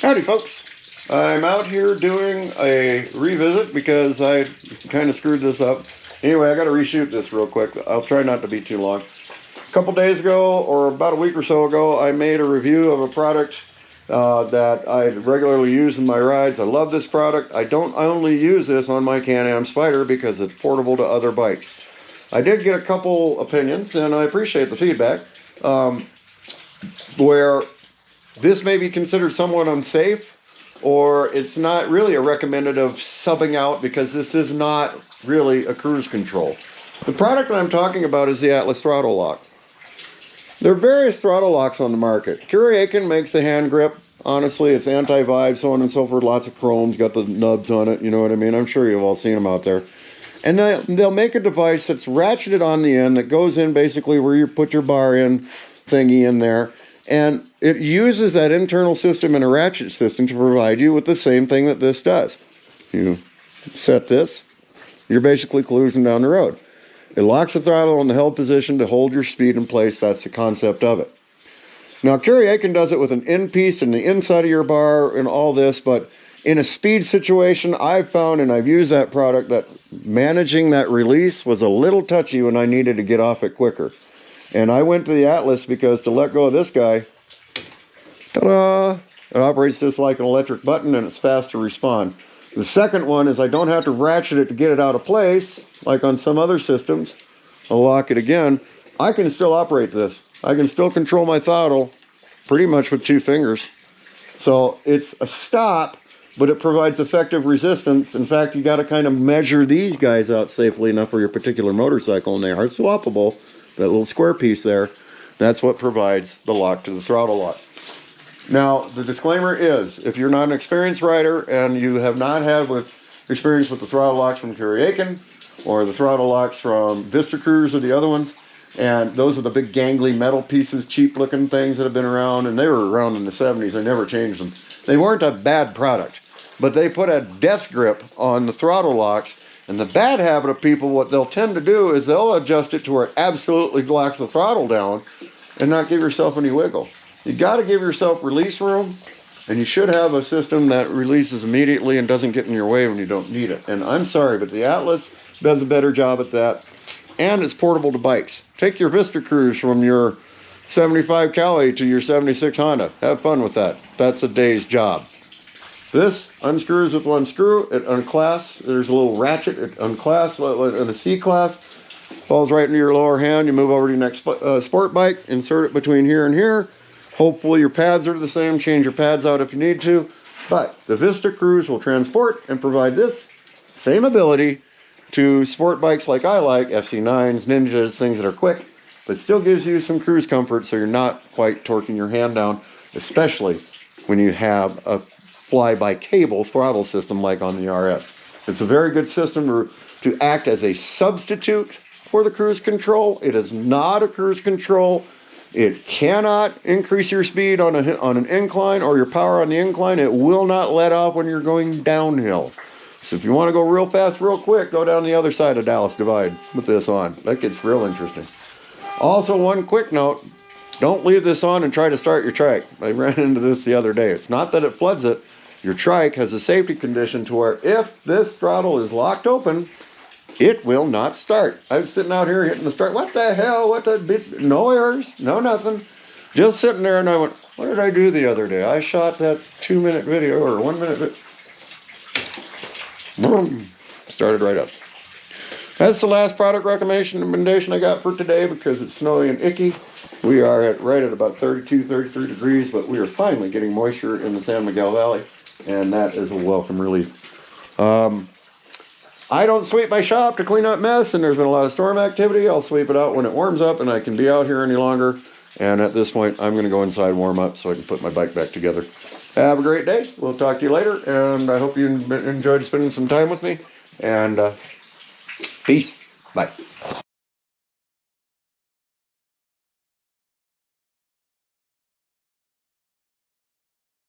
Howdy folks, I'm out here doing a revisit because I kind of screwed this up. Anyway, I got to reshoot this real quick. I'll try not to be too long. A couple days ago, or about a week or so ago, I made a review of a product that I regularly use in my rides. I love this product. I only use this on my Can-Am Spyder because it's portable to other bikes. I did get a couple opinions, and I appreciate the feedback, where this may be considered somewhat unsafe, or it's not really a recommended of subbing out because this is not really a cruise control. The product that I'm talking about is the Atlas Throttle Lock. There are various throttle locks on the market. Kuryakin makes the hand grip. Honestly, it's anti-vibe, so on and so forth. Lots of chromes, got the nubs on it, you know what I mean? I'm sure you've all seen them out there. And they'll make a device that's ratcheted on the end that goes in basically where you put your bar in thingy in there. And it uses that internal system and a ratchet system to provide you with the same thing that this does. You set this, you're basically cruising down the road. It locks the throttle in the held position to hold your speed in place. That's the concept of it. Now, Kuryakin does it with an end piece in the inside of your bar and all this, but in a speed situation, I've found, and I've used that product, that managing that release was a little touchy when I needed to get off it quicker. And I went to the Atlas because to let go of this guy, ta-da, it operates just like an electric button and it's fast to respond. The second one is I don't have to ratchet it to get it out of place, like on some other systems. I'll lock it again. I can still operate this. I can still control my throttle pretty much with 2 fingers. So it's a stop, but it provides effective resistance. In fact, you got to kind of measure these guys out safely enough for your particular motorcycle, and they are swappable. That little square piece there, that's what provides the lock to the throttle lock. Now, the disclaimer is, if you're not an experienced rider and you have not had experience with the throttle locks from Kuryakin or the throttle locks from Vista Cruise or the other ones, and those are the big gangly metal pieces, cheap looking things that have been around, and they were around in the 70s, they never changed them. They weren't a bad product, but they put a death grip on the throttle locks. And the bad habit of people, what they'll tend to do is they'll adjust it to where it absolutely locks the throttle down and not give yourself any wiggle. You got to give yourself release room, and you should have a system that releases immediately and doesn't get in your way when you don't need it. And I'm sorry, but the Atlas does a better job at that, and it's portable to bikes. Take your Vista Cruise from your 75 Cali to your 76 Honda. Have fun with that. That's a day's job. This unscrews with one screw, it unclasps, there's a little ratchet, it unclasps in a C-class, falls right into your lower hand, you move over to your next sport bike, insert it between here and here. Hopefully your pads are the same, change your pads out if you need to, but the Vista Cruise will transport and provide this same ability to sport bikes like I like, FC9s, Ninjas, things that are quick, but still gives you some cruise comfort so you're not quite torquing your hand down, especially when you have a fly-by-cable throttle system like on the RS. It's a very good system to act as a substitute for the cruise control. It is not a cruise control. It cannot increase your speed on an incline or your power on the incline. It will not let off when you're going downhill. So if you want to go real fast, real quick, go down the other side of Dallas Divide with this on. That gets real interesting. Also, one quick note, don't leave this on and try to start your trike. I ran into this the other day. It's not that it floods it. Your trike has a safety condition to where if this throttle is locked open, it will not start. I was sitting out here hitting the start. What the hell? What the bit? No errors, no nothing. Just sitting there, and I went, what did I do the other day? I shot that 2-minute video or 1-minute video. Boom. Started right up. That's the last product recommendation I got for today because it's snowy and icky. We are right at about 32, 33 degrees, but we are finally getting moisture in the San Miguel Valley, and that is a welcome relief. I don't sweep my shop to clean up mess, and there's been a lot of storm activity. I'll sweep it out when it warms up, and I can be out here any longer. And at this point, I'm going to go inside and warm up so I can put my bike back together. Have a great day. We'll talk to you later, and I hope you enjoyed spending some time with me. And peace. Bye.